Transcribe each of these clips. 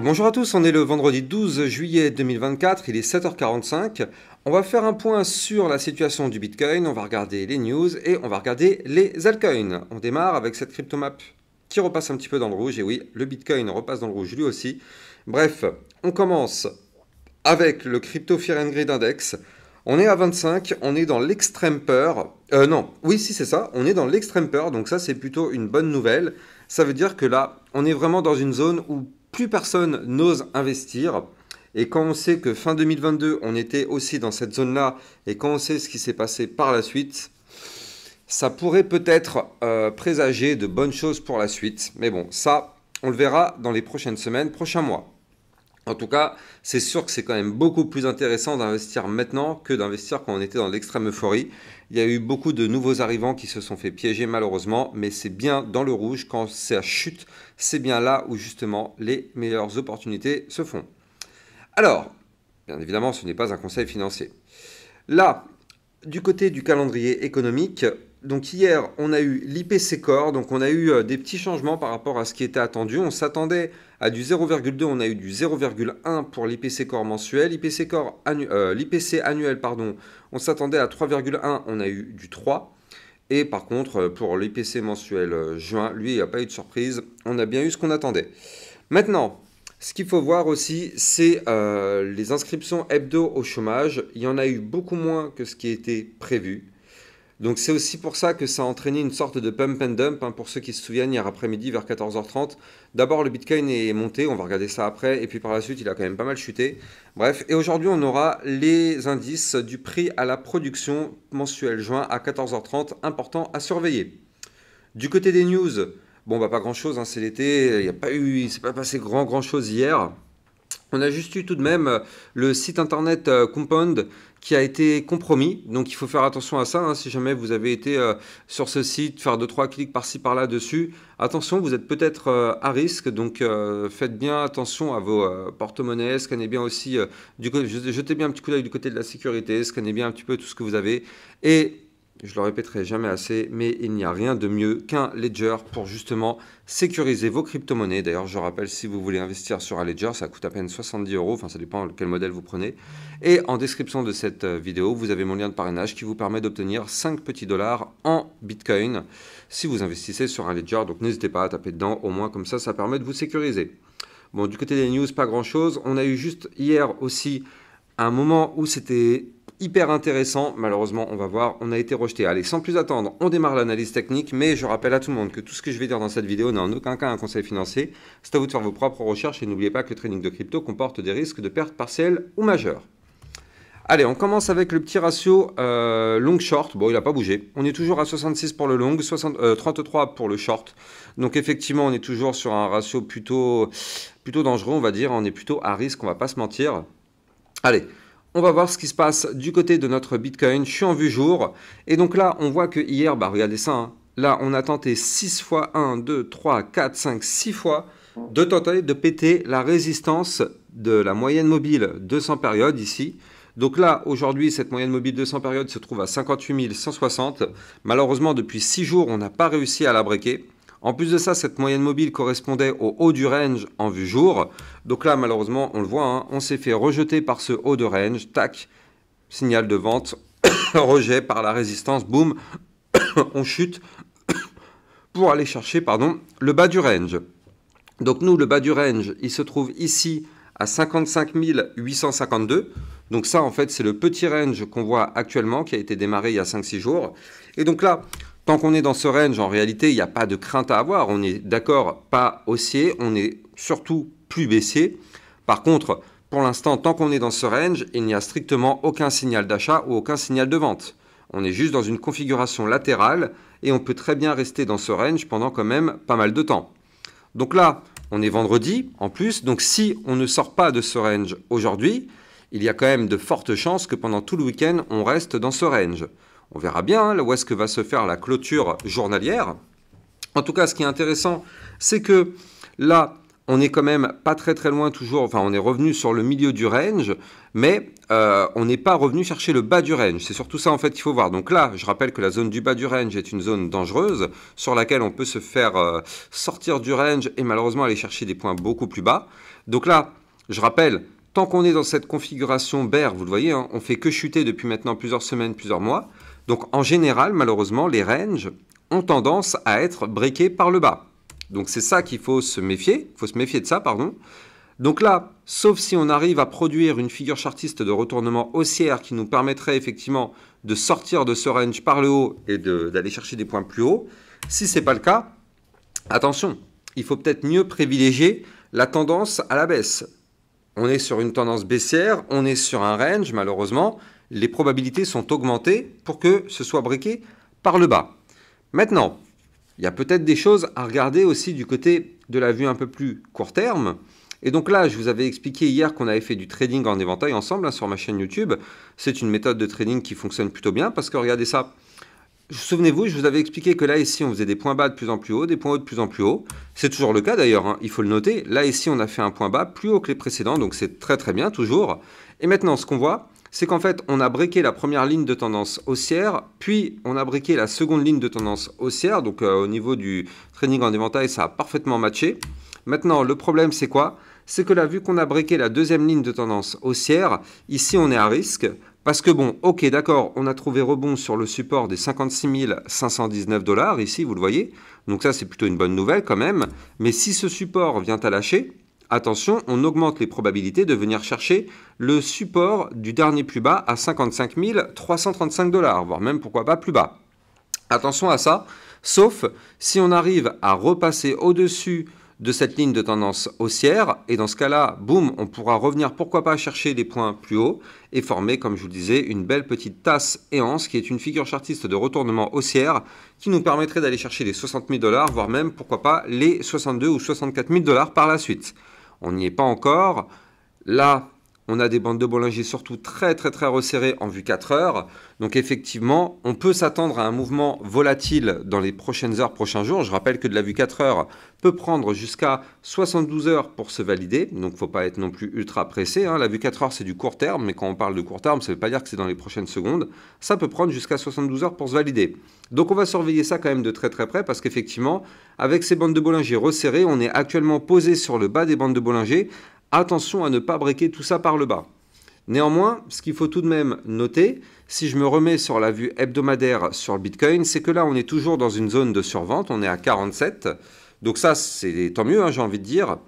Bonjour à tous, on est le vendredi 12 juillet 2024, il est 7h45. On va faire un point sur la situation du Bitcoin, on va regarder les news et on va regarder les altcoins. On démarre avec cette cryptomap qui repasse un petit peu dans le rouge, et oui, le Bitcoin repasse dans le rouge lui aussi. Bref, on commence avec le Crypto Fear and Greed Index. On est à 25, on est dans l'extrême peur. Non, oui, si c'est ça, on est dans l'extrême peur, donc ça c'est plutôt une bonne nouvelle. Ça veut dire que là, on est vraiment dans une zone où plus personne n'ose investir. Et quand on sait que fin 2022, on était aussi dans cette zone-là, et quand on sait ce qui s'est passé par la suite, ça pourrait peut-être présager de bonnes choses pour la suite. Mais bon, ça, on le verra dans les prochaines semaines, prochains mois. En tout cas, c'est sûr que c'est quand même beaucoup plus intéressant d'investir maintenant que d'investir quand on était dans l'extrême euphorie. Il y a eu beaucoup de nouveaux arrivants qui se sont fait piéger malheureusement, mais c'est bien dans le rouge, quand ça chute, c'est bien là où justement les meilleures opportunités se font. Alors, bien évidemment, ce n'est pas un conseil financier. Là, du côté du calendrier économique, donc hier, on a eu l'IPC Core, donc on a eu des petits changements par rapport à ce qui était attendu. On s'attendait à du 0,2, on a eu du 0,1 pour l'IPC Core mensuel. L'IPC annuel, pardon, on s'attendait à 3,1, on a eu du 3. Et par contre, pour l'IPC mensuel juin, lui, il n'y a pas eu de surprise. On a bien eu ce qu'on attendait. Maintenant, ce qu'il faut voir aussi, c'est les inscriptions hebdo au chômage. Il y en a eu beaucoup moins que ce qui était prévu. Donc c'est aussi pour ça que ça a entraîné une sorte de pump and dump, hein, pour ceux qui se souviennent, hier après-midi vers 14h30. D'abord le Bitcoin est monté, on va regarder ça après, et puis par la suite il a quand même pas mal chuté. Bref, et aujourd'hui on aura les indices du prix à la production mensuel juin à 14h30, important à surveiller. Du côté des news, bon bah pas grand chose, hein, c'est l'été, il s'est pas passé grand chose hier. On a juste eu tout de même le site internet Compound qui a été compromis. Donc il faut faire attention à ça, hein, si jamais vous avez été sur ce site, faire 2-3 clics par-ci par-là dessus. Attention, vous êtes peut-être à risque, donc faites bien attention à vos porte-monnaies, scannez bien aussi, jetez bien un petit coup d'œil du côté de la sécurité, scannez bien un petit peu tout ce que vous avez. Et je le répéterai jamais assez, mais il n'y a rien de mieux qu'un ledger pour justement sécuriser vos crypto-monnaies. D'ailleurs, je rappelle, si vous voulez investir sur un ledger, ça coûte à peine 70 €, enfin ça dépend quel modèle vous prenez. Et en description de cette vidéo, vous avez mon lien de parrainage qui vous permet d'obtenir 5 petits dollars en Bitcoin si vous investissez sur un ledger. Donc n'hésitez pas à taper dedans, au moins comme ça permet de vous sécuriser. Bon, du côté des news, pas grand-chose. On a eu juste hier aussi un moment où c'était hyper intéressant, malheureusement on va voir, on a été rejeté. Allez, sans plus attendre, on démarre l'analyse technique, mais je rappelle à tout le monde que tout ce que je vais dire dans cette vidéo n'est en aucun cas un conseil financier. C'est à vous de faire vos propres recherches et n'oubliez pas que le trading de crypto comporte des risques de pertes partielles ou majeures. Allez, on commence avec le petit ratio long-short. Bon, il n'a pas bougé. On est toujours à 66 pour le long, 33 pour le short. Donc effectivement, on est toujours sur un ratio plutôt dangereux, on va dire. On est plutôt à risque, on va pas se mentir. Allez, on va voir ce qui se passe du côté de notre Bitcoin. Je suis en vue jour. Et donc là, on voit que hier, bah regardez ça, hein. Là, on a tenté 6 fois, 1, 2, 3, 4, 5, 6 fois de tenter de péter la résistance de la moyenne mobile 200 périodes ici. Donc là, aujourd'hui, cette moyenne mobile 200 périodes se trouve à 58 160. Malheureusement, depuis 6 jours, on n'a pas réussi à la breaker. En plus de ça, cette moyenne mobile correspondait au haut du range en vue jour. Donc là, malheureusement, on le voit, hein, on s'est fait rejeter par ce haut de range. Tac, signal de vente, rejet par la résistance, boum, on chute pour aller chercher, le bas du range. Donc nous, le bas du range, il se trouve ici à 55 852. Donc ça, en fait, c'est le petit range qu'on voit actuellement, qui a été démarré il y a 5-6 jours. Et donc là, tant qu'on est dans ce range, en réalité, il n'y a pas de crainte à avoir. On est d'accord, pas haussier, on est surtout plus baissier. Par contre, pour l'instant, tant qu'on est dans ce range, il n'y a strictement aucun signal d'achat ou aucun signal de vente. On est juste dans une configuration latérale et on peut très bien rester dans ce range pendant quand même pas mal de temps. Donc là, on est vendredi en plus. Donc si on ne sort pas de ce range aujourd'hui, il y a quand même de fortes chances que pendant tout le week-end, on reste dans ce range. On verra bien, hein, où est-ce que va se faire la clôture journalière. En tout cas, ce qui est intéressant, c'est que là, On est quand même pas très très loin toujours, enfin on est revenu sur le milieu du range, mais on n'est pas revenu chercher le bas du range. C'est surtout ça en fait qu'il faut voir. Donc là, je rappelle que la zone du bas du range est une zone dangereuse, sur laquelle on peut se faire sortir du range et malheureusement aller chercher des points beaucoup plus bas. Donc là, je rappelle, tant qu'on est dans cette configuration bear, vous le voyez, hein, on fait que chuter depuis maintenant plusieurs semaines, plusieurs mois. Donc en général, malheureusement, les ranges ont tendance à être breakés par le bas. Donc c'est ça qu'il faut se méfier, il faut se méfier de ça, pardon. Donc là, sauf si on arrive à produire une figure chartiste de retournement haussière qui nous permettrait effectivement de sortir de ce range par le haut et d'aller chercher des points plus hauts, si ce n'est pas le cas, attention, il faut peut-être mieux privilégier la tendance à la baisse. On est sur une tendance baissière, on est sur un range, malheureusement, les probabilités sont augmentées pour que ce soit breaké par le bas. Maintenant, il y a peut-être des choses à regarder aussi du côté de la vue un peu plus court terme. Et donc là, je vous avais expliqué hier qu'on avait fait du trading en éventail ensemble sur ma chaîne YouTube. C'est une méthode de trading qui fonctionne plutôt bien parce que regardez ça. Souvenez-vous, je vous avais expliqué que là, ici, on faisait des points bas de plus en plus haut, des points hauts de plus en plus haut. C'est toujours le cas d'ailleurs, hein, il faut le noter. Là, ici, on a fait un point bas plus haut que les précédents, donc c'est très très bien toujours. Et maintenant, ce qu'on voit, c'est qu'en fait, on a breaké la première ligne de tendance haussière, puis on a breaké la seconde ligne de tendance haussière. Donc au niveau du trading en éventail, ça a parfaitement matché. Maintenant, le problème, c'est quoi? C'est que là, vu qu'on a breaké la deuxième ligne de tendance haussière, ici, on est à risque. Parce que bon, ok, d'accord, on a trouvé rebond sur le support des 56 519 $, ici, vous le voyez. Donc ça, c'est plutôt une bonne nouvelle quand même. Mais si ce support vient à lâcher, attention, on augmente les probabilités de venir chercher le support du dernier plus bas à 55 335 $, voire même pourquoi pas plus bas. Attention à ça, sauf si on arrive à repasser au-dessus de cette ligne de tendance haussière, et dans ce cas-là, boum, on pourra revenir pourquoi pas chercher des points plus hauts et former, comme je vous le disais, une belle petite tasse et anse qui est une figure chartiste de retournement haussière qui nous permettrait d'aller chercher les 60 000 $, voire même pourquoi pas les 62 ou 64 000 $ par la suite. On n'y est pas encore. Là, on a des bandes de Bollinger surtout très resserrées en vue 4 heures. Donc effectivement, on peut s'attendre à un mouvement volatile dans les prochaines heures, prochains jours. Je rappelle que de la vue 4 heures peut prendre jusqu'à 72 heures pour se valider. Donc il ne faut pas être non plus ultra pressé, hein. La vue 4 heures, c'est du court terme, mais quand on parle de court terme, ça ne veut pas dire que c'est dans les prochaines secondes. Ça peut prendre jusqu'à 72 heures pour se valider. Donc on va surveiller ça quand même de très près, parce qu'effectivement, avec ces bandes de Bollinger resserrées, on est actuellement posé sur le bas des bandes de Bollinger. Attention à ne pas breaker tout ça par le bas. Néanmoins, ce qu'il faut tout de même noter, si je me remets sur la vue hebdomadaire sur le Bitcoin, c'est que là, on est toujours dans une zone de survente, on est à 47. Donc ça, c'est tant mieux, hein, j'ai envie de dire.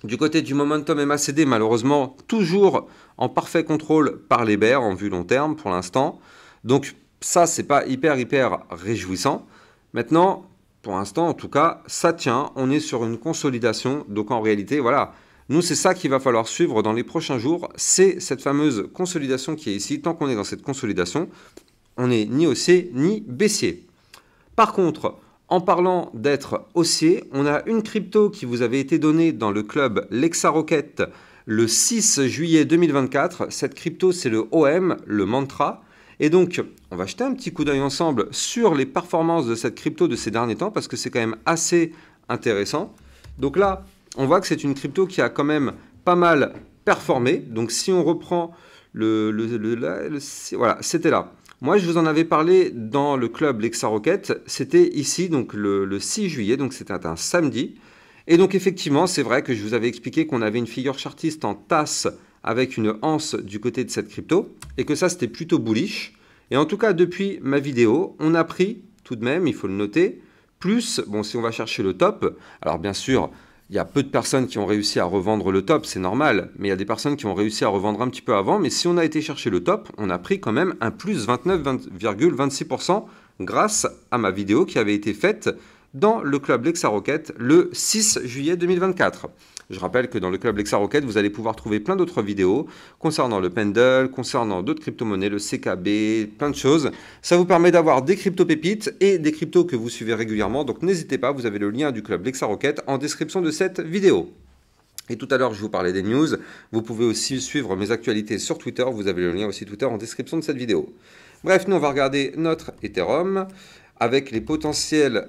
Du côté du momentum MACD, malheureusement, toujours en parfait contrôle par les bears en vue long terme pour l'instant. Donc ça, c'est pas hyper réjouissant. Maintenant, pour l'instant, en tout cas, ça tient. On est sur une consolidation. Donc en réalité, voilà. Nous, c'est ça qu'il va falloir suivre dans les prochains jours, c'est cette fameuse consolidation qui est ici. Tant qu'on est dans cette consolidation, on n'est ni haussier ni baissier. Par contre, en parlant d'être haussier, on a une crypto qui vous avait été donnée dans le club LexaRocket le 6 juillet 2024. Cette crypto, c'est le OM, le mantra. Et donc, on va jeter un petit coup d'œil ensemble sur les performances de cette crypto de ces derniers temps parce que c'est quand même assez intéressant. Donc là, on voit que c'est une crypto qui a quand même pas mal performé. Donc si on reprend voilà, c'était là. Moi, je vous en avais parlé dans le club LexaRocket. C'était ici, donc le 6 juillet, donc c'était un samedi. Et donc effectivement, c'est vrai que je vous avais expliqué qu'on avait une figure chartiste en tasse avec une anse du côté de cette crypto et que ça, c'était plutôt bullish. Et en tout cas, depuis ma vidéo, on a pris tout de même, il faut le noter, plus, bon, si on va chercher le top, alors bien sûr, il y a peu de personnes qui ont réussi à revendre le top, c'est normal, mais il y a des personnes qui ont réussi à revendre un petit peu avant. Mais si on a été chercher le top, on a pris quand même un plus 29,26% grâce à ma vidéo qui avait été faite dans le club LexaRocket le 6 juillet 2024. Je rappelle que dans le club LexaRocket, vous allez pouvoir trouver plein d'autres vidéos concernant le Pendle, concernant d'autres crypto-monnaies, le CKB, plein de choses. Ça vous permet d'avoir des crypto-pépites et des cryptos que vous suivez régulièrement. Donc n'hésitez pas, vous avez le lien du club LexaRocket en description de cette vidéo. Et tout à l'heure, je vous parlais des news. Vous pouvez aussi suivre mes actualités sur Twitter. Vous avez le lien aussi Twitter en description de cette vidéo. Bref, nous, on va regarder notre Ethereum. avec les potentielles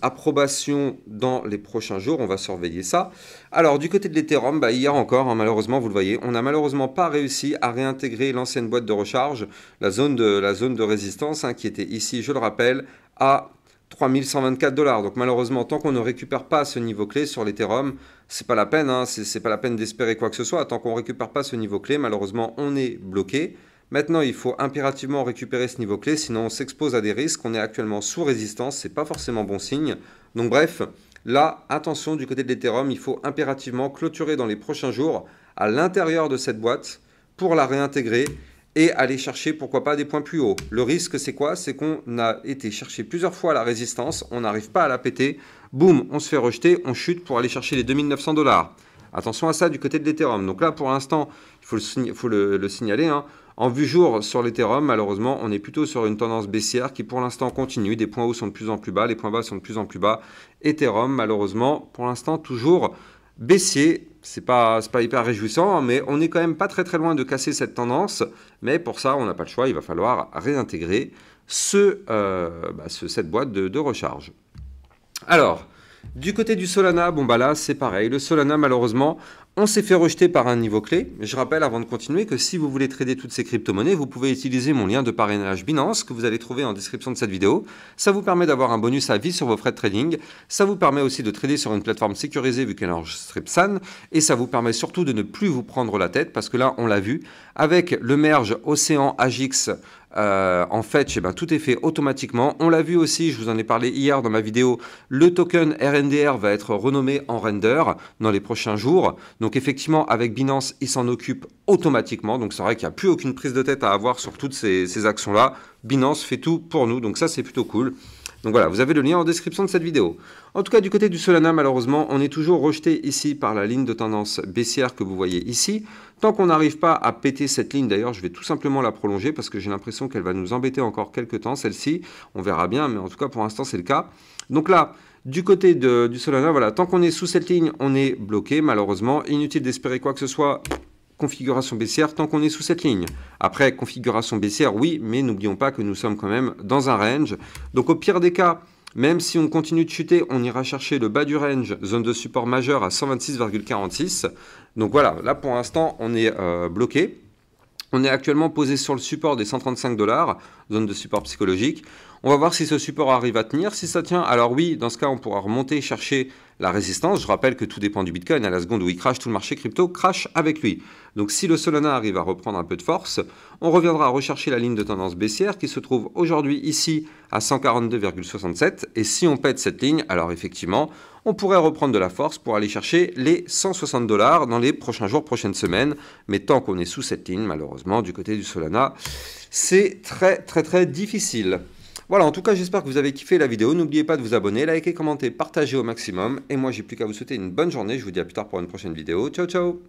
approbations dans les prochains jours. On va surveiller ça. Alors, du côté de l'Ethereum, hier encore, hein, malheureusement, vous le voyez, on n'a malheureusement pas réussi à réintégrer l'ancienne boîte de recharge, la zone de résistance, hein, qui était ici, je le rappelle, à 3124 $. Donc malheureusement, tant qu'on ne récupère pas ce niveau clé sur l'Ethereum, c'est pas la peine, hein, c'est pas la peine d'espérer quoi que ce soit. Tant qu'on ne récupère pas ce niveau clé, malheureusement, on est bloqué. Maintenant, il faut impérativement récupérer ce niveau clé, sinon on s'expose à des risques. On est actuellement sous résistance, c'est pas forcément bon signe. Donc bref, là, attention, du côté de l'Ethereum, il faut impérativement clôturer dans les prochains jours à l'intérieur de cette boîte pour la réintégrer et aller chercher, pourquoi pas, des points plus hauts. Le risque, c'est quoi? C'est qu'on a été chercher plusieurs fois la résistance, on n'arrive pas à la péter, boum, on se fait rejeter, on chute pour aller chercher les 2900 $. Attention à ça du côté de l'Ethereum. Donc là, pour l'instant, il faut le signaler, hein. En vue jour sur l'Ethereum, malheureusement, on est plutôt sur une tendance baissière qui pour l'instant continue. Des points hauts sont de plus en plus bas, les points bas sont de plus en plus bas. Ethereum, malheureusement, pour l'instant, toujours baissier. C'est pas hyper réjouissant, mais on n'est quand même pas très très loin de casser cette tendance. Mais pour ça, on n'a pas le choix, il va falloir réintégrer cette boîte de recharge. Alors, du côté du Solana, bon bah là c'est pareil, le Solana malheureusement, on s'est fait rejeter par un niveau clé. Je rappelle avant de continuer que si vous voulez trader toutes ces crypto-monnaies, vous pouvez utiliser mon lien de parrainage Binance que vous allez trouver en description de cette vidéo. Ça vous permet d'avoir un bonus à vie sur vos frais de trading. Ça vous permet aussi de trader sur une plateforme sécurisée vu qu'elle enregistre PSAN. Et ça vous permet surtout de ne plus vous prendre la tête parce que là, on l'a vu, avec le merge Océan Agix, en fait, tout est fait automatiquement. On l'a vu aussi, je vous en ai parlé hier dans ma vidéo, le token RNDR va être renommé en Render dans les prochains jours. Donc effectivement, avec Binance, il s'en occupe automatiquement. Donc c'est vrai qu'il n'y a plus aucune prise de tête à avoir sur toutes ces actions-là. Binance fait tout pour nous, donc ça c'est plutôt cool. Donc voilà, vous avez le lien en description de cette vidéo. En tout cas, du côté du Solana, malheureusement, on est toujours rejeté ici par la ligne de tendance baissière que vous voyez ici. Tant qu'on n'arrive pas à péter cette ligne, d'ailleurs, je vais tout simplement la prolonger parce que j'ai l'impression qu'elle va nous embêter encore quelques temps, celle-ci. On verra bien, mais en tout cas, pour l'instant, c'est le cas. Donc là, du côté du Solana, voilà, tant qu'on est sous cette ligne, on est bloqué, malheureusement. Inutile d'espérer quoi que ce soit. Configuration baissière tant qu'on est sous cette ligne. Après, configuration baissière, oui, mais n'oublions pas que nous sommes quand même dans un range. Donc au pire des cas, même si on continue de chuter, on ira chercher le bas du range, zone de support majeure à 126,46. Donc voilà, là pour l'instant, on est bloqué. On est actuellement posé sur le support des 135 $, zone de support psychologique. On va voir si ce support arrive à tenir. Si ça tient, alors oui, dans ce cas, on pourra remonter chercher la résistance. Je rappelle que tout dépend du Bitcoin. À la seconde où il crache, tout le marché crypto crache avec lui. Donc si le Solana arrive à reprendre un peu de force, on reviendra rechercher la ligne de tendance baissière qui se trouve aujourd'hui ici à 142,67. Et si on pète cette ligne, alors effectivement, on pourrait reprendre de la force pour aller chercher les 160 $ dans les prochains jours, prochaines semaines. Mais tant qu'on est sous cette ligne, malheureusement, du côté du Solana, c'est très très très difficile. Voilà, en tout cas, j'espère que vous avez kiffé la vidéo. N'oubliez pas de vous abonner, liker, commenter, partager au maximum. Et moi, j'ai plus qu'à vous souhaiter une bonne journée. Je vous dis à plus tard pour une prochaine vidéo. Ciao, ciao!